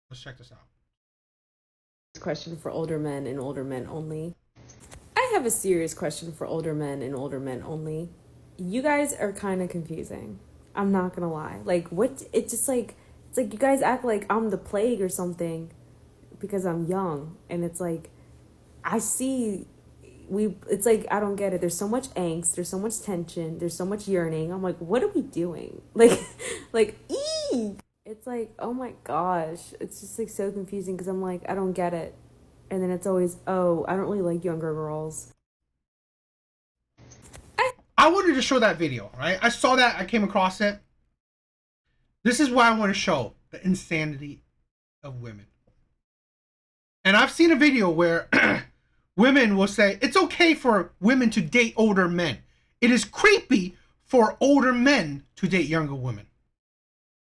Let's check this out. Question for older men and older men only. I have a serious question for older men and older men only. You guys are kind of confusing. I'm not gonna lie. Like, what? It's like you guys act like I'm the plague or something because I'm young, and it's like I see it's like I don't get it. There's so much angst, there's so much tension, there's so much yearning. I'm like, what are we doing? Like ee. It's like, oh my gosh. It's just like so confusing because I'm like, I don't get it. And then it's always, oh, I don't really like younger girls. I wanted to show that video, right? I saw that, I came across it. This is why I want to show the insanity of women. And I've seen a video where women will say it's okay for women to date older men. It is creepy for older men to date younger women.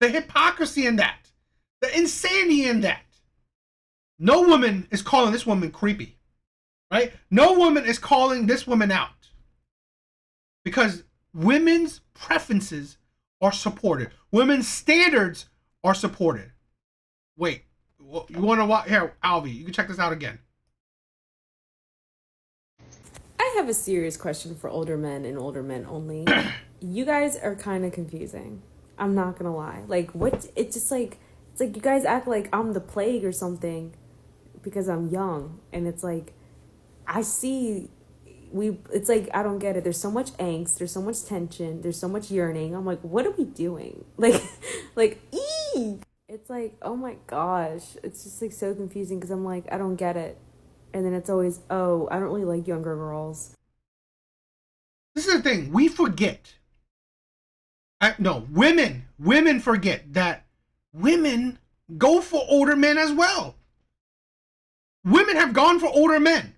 The hypocrisy in that, the insanity in that. No woman is calling this woman creepy, right? No woman is calling this woman out because women's preferences are supported. Women's standards are supported. Wait, you want to watch? Here, Alvi, you can check this out again. I have a serious question for older men and older men only. You guys are kind of confusing. I'm not gonna lie. Like, what? It's like you guys act like I'm the plague or something because I'm young, and it's like I see it's like I don't get it. There's so much angst, there's so much tension, there's so much yearning. I'm like, what are we doing? Like ee. It's like, oh my gosh. It's just like so confusing because I'm like, I don't get it. And then it's always, oh, I don't really like younger girls. This is the thing. We forget. No, women forget that women go for older men as well. Women have gone for older men.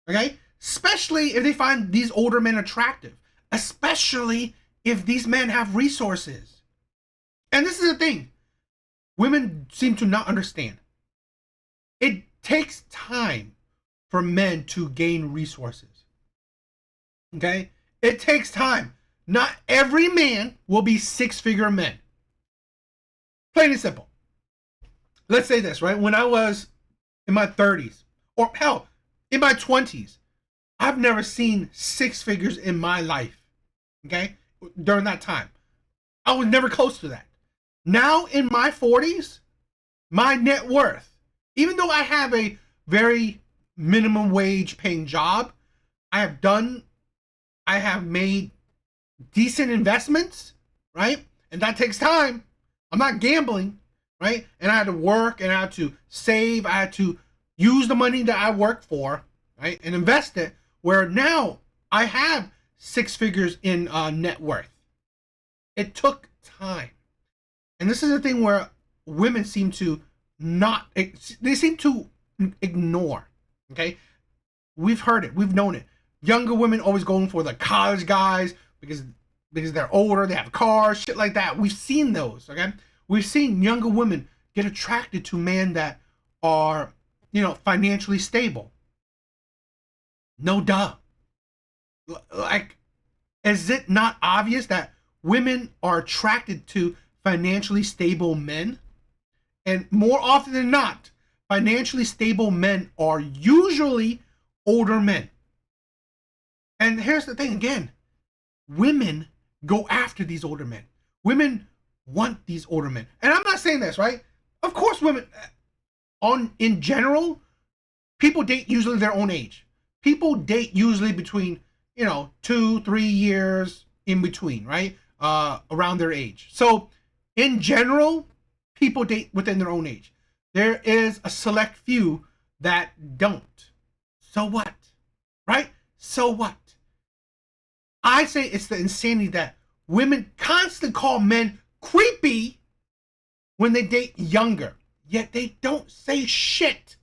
Okay? Especially if they find these older men attractive. Especially if these men have resources. And this is the thing. Women seem to not understand. It takes time for men to gain resources. Okay? It takes time. Not every man will be six-figure men. Plain and simple. Let's say this, right? When I was in my 30s, or hell, in my 20s, I've never seen six figures in my life. Okay? During that time. I was never close to that. Now in my 40s, my net worth, even though I have a very minimum wage paying job, I have made decent investments, right? And that takes time. I'm not gambling, right? And I had to work and I had to save. I had to use the money that I worked for, right? And invest it where now I have six figures in net worth. It took time. And this is the thing where women seem to they seem to ignore, okay? We've heard it. We've known it. Younger women always going for the college guys because they're older, they have cars, shit like that. We've seen those, okay? We've seen younger women get attracted to men that are, financially stable. No duh. Like, is it not obvious that women are attracted to financially stable men? And more often than not, financially stable men are usually older men. And here's the thing again, women go after these older men. Women want these older men. And I'm not saying this, right? Of course, women, in general, people date usually their own age. People date usually between, 2-3 years in between, right? Around their age. So, in general, people date within their own age. There is a select few that don't. So what? Right? So what? I say it's the insanity that women constantly call men creepy when they date younger, yet they don't say shit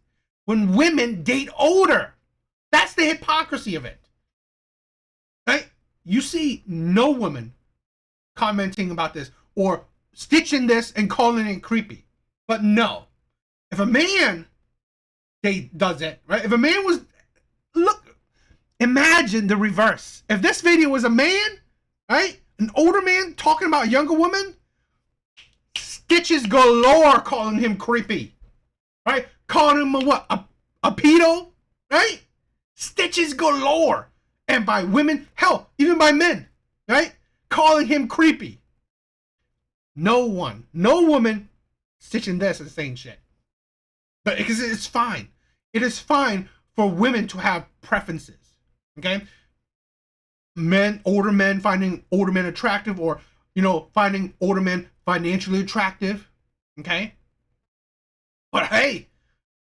when women date older. That's the hypocrisy of it. Right? You see no woman commenting about this or stitching this and calling it creepy. But no. If a man does it, right? If a man was look, imagine the reverse. If this video was a man, right? An older man talking about a younger woman, stitches galore calling him creepy, right? Calling him a pedo, right? Stitches galore. And by women, hell, even by men, right? Calling him creepy. No woman stitching this and saying shit. But because it's fine. It is fine for women to have preferences. Okay? Older men finding older men attractive, or, finding older men financially attractive. Okay? But hey,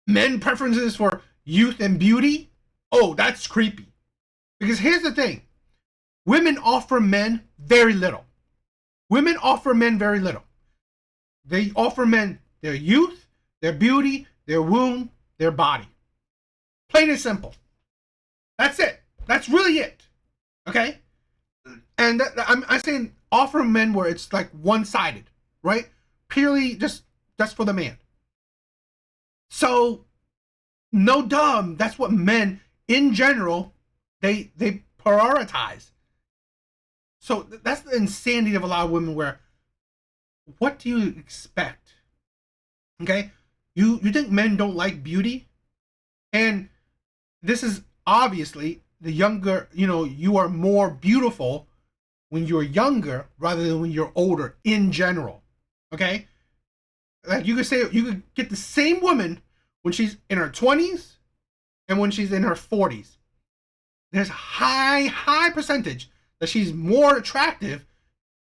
men preferences for youth and beauty, oh, that's creepy. Because here's the thing. Women offer men very little. Women offer men very little. They offer men their youth, their beauty, their womb, their body. Plain and simple. That's it. That's really it. Okay? And I'm saying offer men where it's like one-sided, right? Purely just for the man. So, no dumb. That's what men, in general, they prioritize. So that's the insanity of a lot of women where, what do you expect? Okay? You think men don't like beauty? And this is obviously the younger, you are more beautiful when you're younger rather than when you're older in general. Okay? Like you could get the same woman when she's in her 20s and when she's in her 40s. There's a high percentage that she's more attractive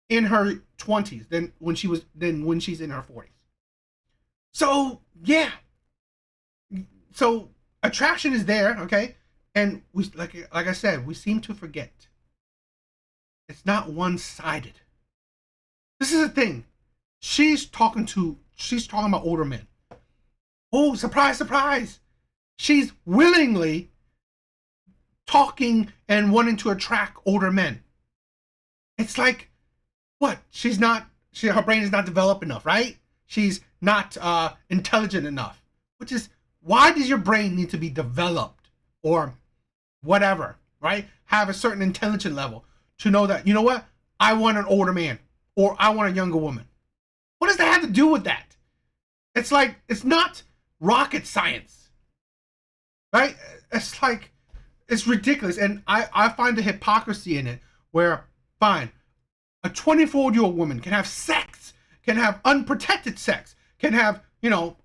in her 20s than when she's in her 40s. So, yeah. So, attraction is there, okay? And we like I said, we seem to forget. It's not one-sided. This is the thing. She's talking about older men. Oh, surprise, surprise. She's willingly talking and wanting to attract older men. It's like, what? Her brain is not developed enough, right? She's not intelligent enough. Which is, why does your brain need to be developed or whatever, right? Have a certain intelligence level to know that, you know what? I want an older man or I want a younger woman. What does that have to do with that? It's like, it's not rocket science, right? It's like, it's ridiculous. And I find the hypocrisy in it where, fine, a 24-year-old woman can have sex, can have unprotected sex, can have,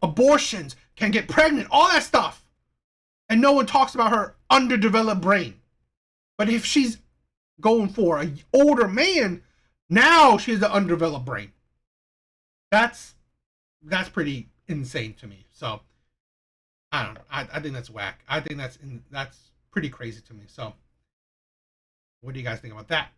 abortions, can get pregnant, all that stuff. And no one talks about her underdeveloped brain. But if she's going for an older man, now she has an underdeveloped brain. That's pretty insane to me. So, I don't know. I think that's whack. I think that's pretty crazy to me. So, what do you guys think about that?